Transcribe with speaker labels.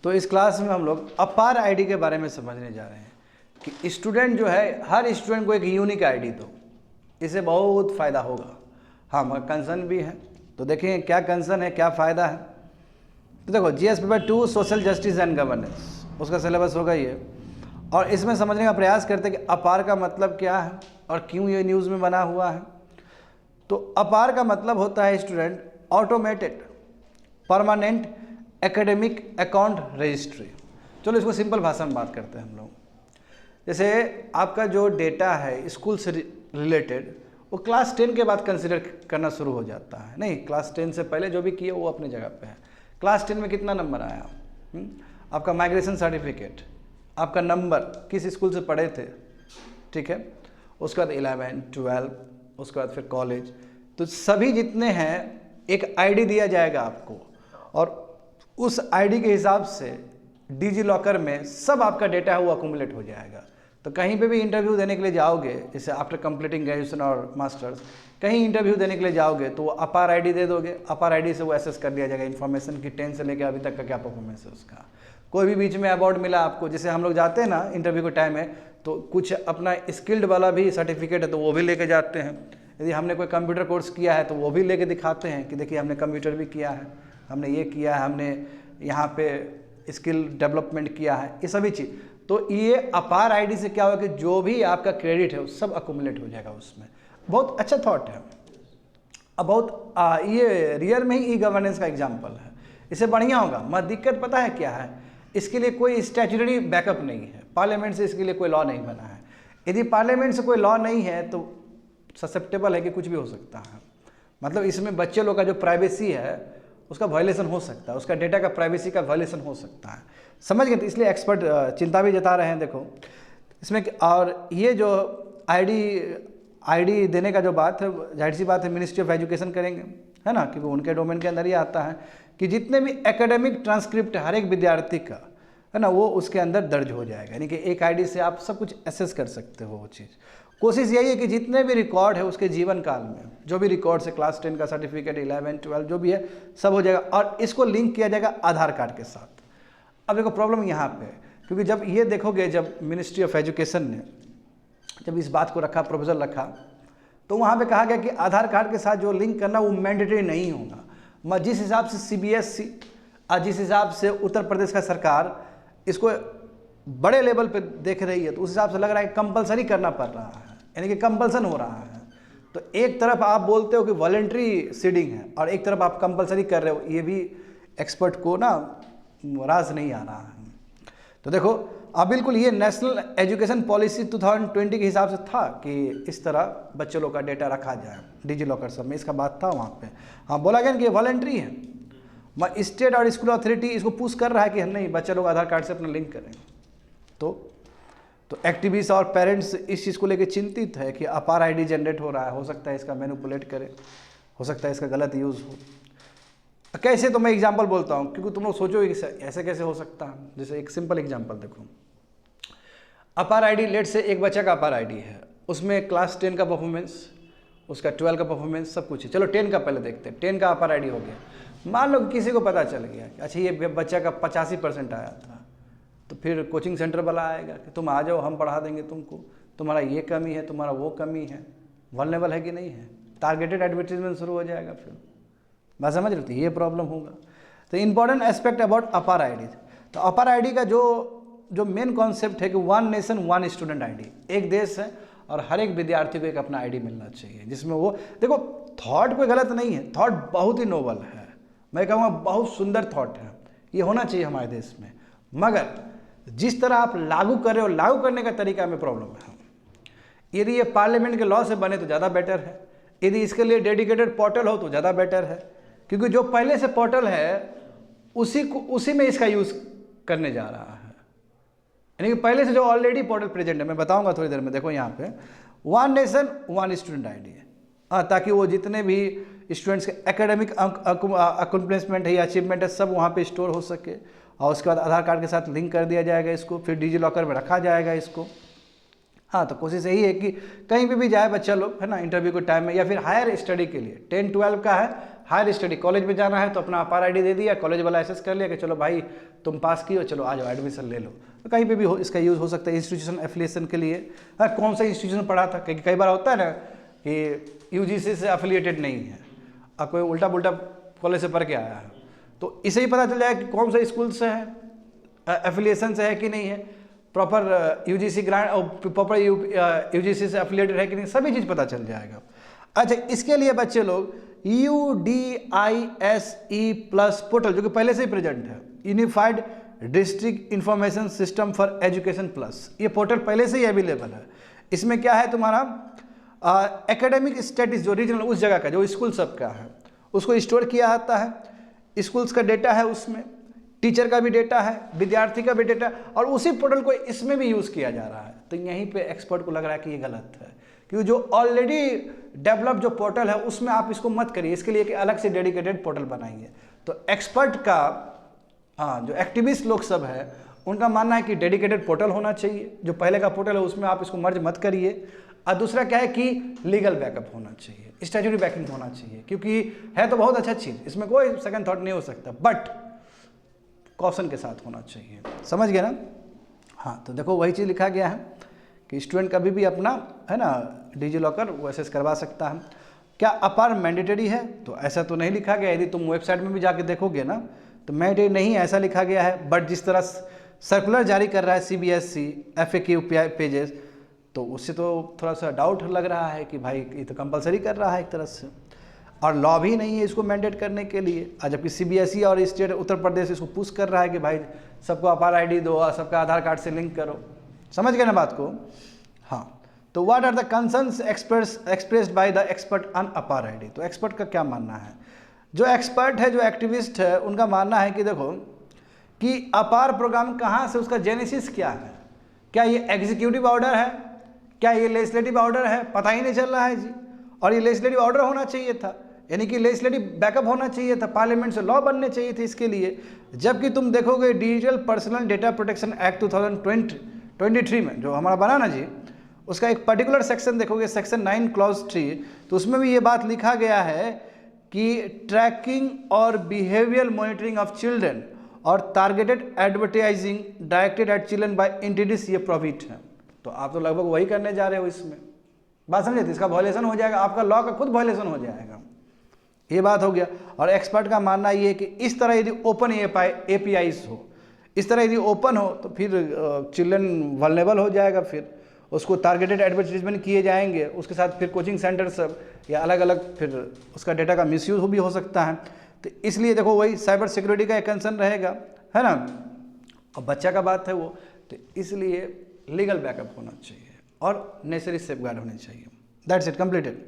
Speaker 1: तो इस क्लास में हम लोग अपार आईडी के बारे में समझने जा रहे हैं कि स्टूडेंट जो है, हर स्टूडेंट को एक यूनिक आईडी दो, इससे बहुत फ़ायदा होगा। हाँ, मगर कंसर्न भी है, तो देखिए क्या कंसर्न है, क्या फ़ायदा है। तो देखो, GS paper 2 social justice and governance, उसका सिलेबस होगा ये, और इसमें समझने का प्रयास करते हैं कि अपार का मतलब क्या है और क्यों ये न्यूज़ में बना हुआ है। तो अपार का मतलब होता है student automated permanent academic account registry. चलो इसको सिंपल भाषा में बात करते हैं हम लोग। जैसे आपका जो डेटा है स्कूल से रिलेटेड, वो क्लास 10 के बाद कंसिडर करना शुरू हो जाता है। नहीं, क्लास 10 से पहले जो भी किए वो अपनी जगह पे है। क्लास 10 में कितना नंबर आया, आपका माइग्रेशन सर्टिफिकेट, आपका नंबर, किस स्कूल से पढ़े थे, ठीक है, उसके बाद 11, 12, उसके बाद फिर कॉलेज, तो सभी जितने हैं एक आईडी दिया जाएगा आपको, और उस आईडी के हिसाब से डिजी लॉकर में सब आपका डेटा है वो अकुमुलेट हो जाएगा। तो कहीं पे भी इंटरव्यू देने के लिए जाओगे, जैसे आफ्टर कंप्लीटिंग ग्रेजुएशन और मास्टर्स, कहीं इंटरव्यू देने के लिए जाओगे तो वो अपार आईडी दे दोगे, अपार आईडी से वो एसेस कर लिया जाएगा इन्फॉर्मेशन की 10 से लेकर अभी तक का क्या परफॉर्मेंस है उसका। कोई भी बीच में अवार्ड मिला आपको, जैसे हम लोग जाते हैं ना इंटरव्यू के टाइम में, तो कुछ अपना स्किल्ड वाला भी सर्टिफिकेट है तो वो भी लेके जाते हैं। यदि हमने कोई कंप्यूटर कोर्स किया है तो वो भी लेके दिखाते हैं कि देखिए हमने कंप्यूटर भी किया है, हमने ये किया है, हमने यहाँ पे स्किल डेवलपमेंट किया है, ये सभी चीज़। तो ये अपार आईडी से क्या होगा कि जो भी आपका क्रेडिट है वो सब अकुमुलेट हो जाएगा उसमें। बहुत अच्छा थॉट है। अब बहुत ये रियल में ही ई गवर्नेंस का एग्जाम्पल है, इससे बढ़िया होगा। मगर दिक्कत पता है क्या है, इसके लिए कोई स्टैट्यूटरी बैकअप नहीं है, पार्लियामेंट से इसके लिए कोई लॉ नहीं बना है। यदि पार्लियामेंट से कोई लॉ नहीं है तो ससेप्टेबल है कि कुछ भी हो सकता है। मतलब इसमें बच्चे लोग का जो प्राइवेसी है उसका वायलेशन हो सकता है, उसका डेटा का प्राइवेसी का वायलेशन हो सकता है, समझ गए। तो इसलिए एक्सपर्ट चिंता भी जता रहे हैं। देखो इसमें, और ये जो आईडी देने का जो बात है, जाहिर सी बात है मिनिस्ट्री ऑफ एजुकेशन करेंगे, है ना, क्योंकि उनके डोमेन के अंदर ही आता है कि जितने भी एकेडमिक ट्रांसक्रिप्ट हर एक विद्यार्थी का है ना, वो उसके अंदर दर्ज हो जाएगा। यानी कि एक आईडी से आप सब कुछ एसेस कर सकते हो वो चीज़। कोशिश यही है कि जितने भी रिकॉर्ड है उसके जीवन काल में, जो भी रिकॉर्ड्स है, क्लास 10 का सर्टिफिकेट, 11, 12 जो भी है सब हो जाएगा, और इसको लिंक किया जाएगा आधार कार्ड के साथ। अब देखो प्रॉब्लम यहाँ पे, क्योंकि जब ये देखोगे, जब मिनिस्ट्री ऑफ एजुकेशन ने जब इस बात को रखा, प्रोपोजल रखा, तो वहाँ पे कहा गया कि आधार कार्ड के साथ जो लिंक करना वो मैंडेटरी नहीं होगा। मगर जिस हिसाब से सीबीएसई और जिस हिसाब से उत्तर प्रदेश का सरकार इसको बड़े लेवल पे देख रही है, तो उस हिसाब से लग रहा है कि कंपलसरी करना पड़ रहा है, यानी कि कंपल्सन हो रहा है। तो एक तरफ आप बोलते हो कि वॉलंटरी सीडिंग है और एक तरफ आप कंपलसरी कर रहे हो, ये भी एक्सपर्ट को ना राज नहीं आ रहा है। तो देखो अब बिल्कुल ये नेशनल एजुकेशन पॉलिसी 2020 के हिसाब से था कि इस तरह बच्चे लोग का डेटा रखा जाए डिजी लॉकर सब में, इसका बात था वहाँ पे। हाँ, बोला गया कि वॉलंटरी है, मगर स्टेट और स्कूल अथॉरिटी इसको पुश कर रहा है कि नहीं, बच्चे लोग आधार कार्ड से अपना लिंक करें। तो एक्टिविस्ट और पेरेंट्स इस चीज़ को लेकर चिंतित है कि अपार आईडी जनरेट हो रहा है, हो सकता है इसका मैनिपुलेट करे, हो सकता है इसका गलत यूज़ हो। कैसे, तो मैं एग्जांपल बोलता हूँ, क्योंकि तुम लोग सोचोगे कि ऐसे कैसे हो सकता है। जैसे एक सिंपल एग्जांपल देखो, अपार आईडी, लेट से एक बच्चा का अपार आईडी है, उसमें क्लास 10 का परफॉर्मेंस, उसका 12 का परफॉर्मेंस, सब कुछ है। चलो 10 का पहले देखते हैं। 10 का अपार आईडी हो गया। मान लो किसी को पता चल गया कि अच्छा ये बच्चा का 85% आया था, तो फिर कोचिंग सेंटर वाला आएगा कि तुम आ जाओ, हम पढ़ा देंगे तुमको, तुम्हारा ये कमी है, तुम्हारा वो कमी है, वल्नरेबल है कि नहीं है, टारगेटेड एडवर्टीजमेंट शुरू हो जाएगा। फिर बात समझ रहे हो, तो ये प्रॉब्लम होगा। तो इंपॉर्टेंट एस्पेक्ट अबाउट अपार आईडी, तो अपार आईडी का जो मेन कॉन्सेप्ट है कि one nation one student ID, एक देश है और हर एक विद्यार्थी को एक अपना आईडी मिलना चाहिए, जिसमें वो देखो, थॉट कोई गलत नहीं है, थॉट बहुत ही नोबल है, मैं कहूँगा बहुत सुंदर थॉट है, ये होना चाहिए हमारे देश में। मगर जिस तरह आप लागू कर रहे हो, लागू करने का तरीका में प्रॉब्लम है। यदि ये पार्लियामेंट के लॉ से बने तो ज़्यादा बेटर है, यदि इसके लिए डेडिकेटेड पोर्टल हो तो ज़्यादा बेटर है, क्योंकि जो पहले से पोर्टल है उसी में इसका यूज़ करने जा रहा है। यानी कि पहले से जो ऑलरेडी पोर्टल प्रेजेंट है, मैं बताऊंगा थोड़ी देर में। देखो यहाँ पे one nation one student ID है, ताकि वो जितने भी स्टूडेंट्स के एकेडमिक अकम्प्लिशमेंट है या अचीवमेंट है सब वहाँ पे स्टोर हो सके, और उसके बाद आधार कार्ड के साथ लिंक कर दिया जाएगा इसको, फिर डिजी लॉकर में रखा जाएगा इसको। हाँ, तो कोशिश यही है कि कहीं पे भी जाए बच्चा लोग, है ना, इंटरव्यू के टाइम में या फिर हायर स्टडी के लिए, 10-12 का है, हायर स्टडी कॉलेज में जाना है तो अपना अपार आईडी दे दिया, कॉलेज वाला एसेस कर लिया कि चलो भाई तुम पास किए हो, चलो आ जाओ एडमिशन ले लो। तो कहीं पे भी इसका यूज़ हो सकता है इंस्टीट्यूशन एफिलिएशन के लिए। हाँ, कौन सा इंस्टीट्यूशन पढ़ा था, क्योंकि कई बार होता है ना कि यूजीसी से एफिलिएटेड नहीं है और कोई उल्टा पुल्टा कॉलेज से पढ़ के आया है, तो इसे ही पता चल जाएगा कि कौन सा स्कूल से है, एफिलिएशन से है कि नहीं है, प्रॉपर यूजीसी ग्रांट और प्रॉपर यूजीसी से एफिलिएटेड है कि नहीं, सभी चीज़ पता चल जाएगा। अच्छा, इसके लिए बच्चे लोग UDISE+ पोर्टल, जो कि पहले से ही प्रेजेंट है, unified district information system for education plus, ये पोर्टल पहले से ही अवेलेबल है। इसमें क्या है, तुम्हारा एकेडमिक स्टेटस जो रीजनल उस जगह का जो स्कूल सब का है उसको स्टोर किया जाता है, स्कूल्स का डेटा है उसमें, टीचर का भी डेटा है, विद्यार्थी का भी डेटा, और उसी पोर्टल को इसमें भी यूज़ किया जा रहा है। तो यहीं पे एक्सपर्ट को लग रहा है कि ये गलत है, क्योंकि जो ऑलरेडी डेवलप जो पोर्टल है उसमें आप इसको मत करिए, इसके लिए एक अलग से डेडिकेटेड पोर्टल बनाइए। तो एक्सपर्ट का, हाँ, जो एक्टिविस्ट लोग सब है उनका मानना है कि डेडिकेटेड पोर्टल होना चाहिए, जो पहले का पोर्टल है उसमें आप इसको मर्ज मत करिए। और दूसरा क्या है कि लीगल बैकअप होना चाहिए, स्टैट्यूटरी बैकिंग होना चाहिए, क्योंकि है तो बहुत अच्छा चीज़, इसमें कोई सेकंड थॉट नहीं हो सकता, बट कॉशन के साथ होना चाहिए। समझ गए ना? हाँ, तो देखो वही चीज़ लिखा गया है कि स्टूडेंट कभी भी अपना, है ना, डिजी लॉकर वो एक्सेस करवा सकता है। क्या अपार मैंडेटरी है? तो ऐसा तो नहीं लिखा गया, यदि तुम वेबसाइट में भी जाके देखोगे ना तो मैंडेटरी नहीं ऐसा लिखा गया है, बट जिस तरह सर्कुलर जारी कर रहा है CBSE FAQ पेजेस, तो उससे तो थोड़ा सा डाउट लग रहा है कि भाई ये तो कंपलसरी कर रहा है एक तरह से, और लॉ भी नहीं है इसको मैंडेट करने के लिए, जबकि CBSE और स्टेट उत्तर प्रदेश इसको पुश कर रहा है कि भाई सबको अपार आईडी दो और सबका आधार कार्ड से लिंक करो। समझ गए ना बात को? हाँ, तो what are the concerns expressed by the expert on APAAR ID? तो एक्सपर्ट का क्या मानना है? जो एक्सपर्ट है, जो एक्टिविस्ट है, उनका मानना है कि देखो कि अपार प्रोग्राम कहाँ से, उसका जेनेसिस क्या है, क्या ये एग्जीक्यूटिव ऑर्डर है, क्या ये लेजिस्लेटिव ऑर्डर है, पता ही नहीं चल रहा है जी। और ये लेजिस्लेटिव ऑर्डर होना चाहिए था, यानी कि लेजिस्लेटिव बैकअप होना चाहिए था, पार्लियामेंट से लॉ बनने चाहिए थे इसके लिए। जबकि तुम देखोगे digital personal data protection act 2023 में जो हमारा बना ना जी, उसका एक पर्टिकुलर सेक्शन देखोगे, सेक्शन 9 क्लॉज 3, तो उसमें भी ये बात लिखा गया है कि ट्रैकिंग और बिहेवियर मॉनिटरिंग ऑफ चिल्ड्रन और targeted advertising directed at children by entities ये प्रोहिबिट है। तो आप तो लगभग वही करने जा रहे हो इसमें, बात समझे? इसका वायलेशन हो जाएगा, आपका लॉ का खुद वायलेशन हो जाएगा, ये बात हो गया। और एक्सपर्ट का मानना ये है कि इस तरह यदि ओपन APIs हो, इस तरह यदि ओपन हो तो फिर चिल्ड्रन वल्नरेबल हो जाएगा, फिर उसको टारगेटेड एडवर्टीजमेंट किए जाएंगे, उसके साथ फिर कोचिंग सेंटर सब या अलग अलग फिर उसका डेटा का मिसयूज भी हो सकता है। तो इसलिए देखो वही साइबर सिक्योरिटी का एक कंसर्न रहेगा, है ना, और बच्चा का बात है वो, तो इसलिए लीगल बैकअप होना चाहिए और नेसेसरी सेफगार्ड होने चाहिए। That's it, completed.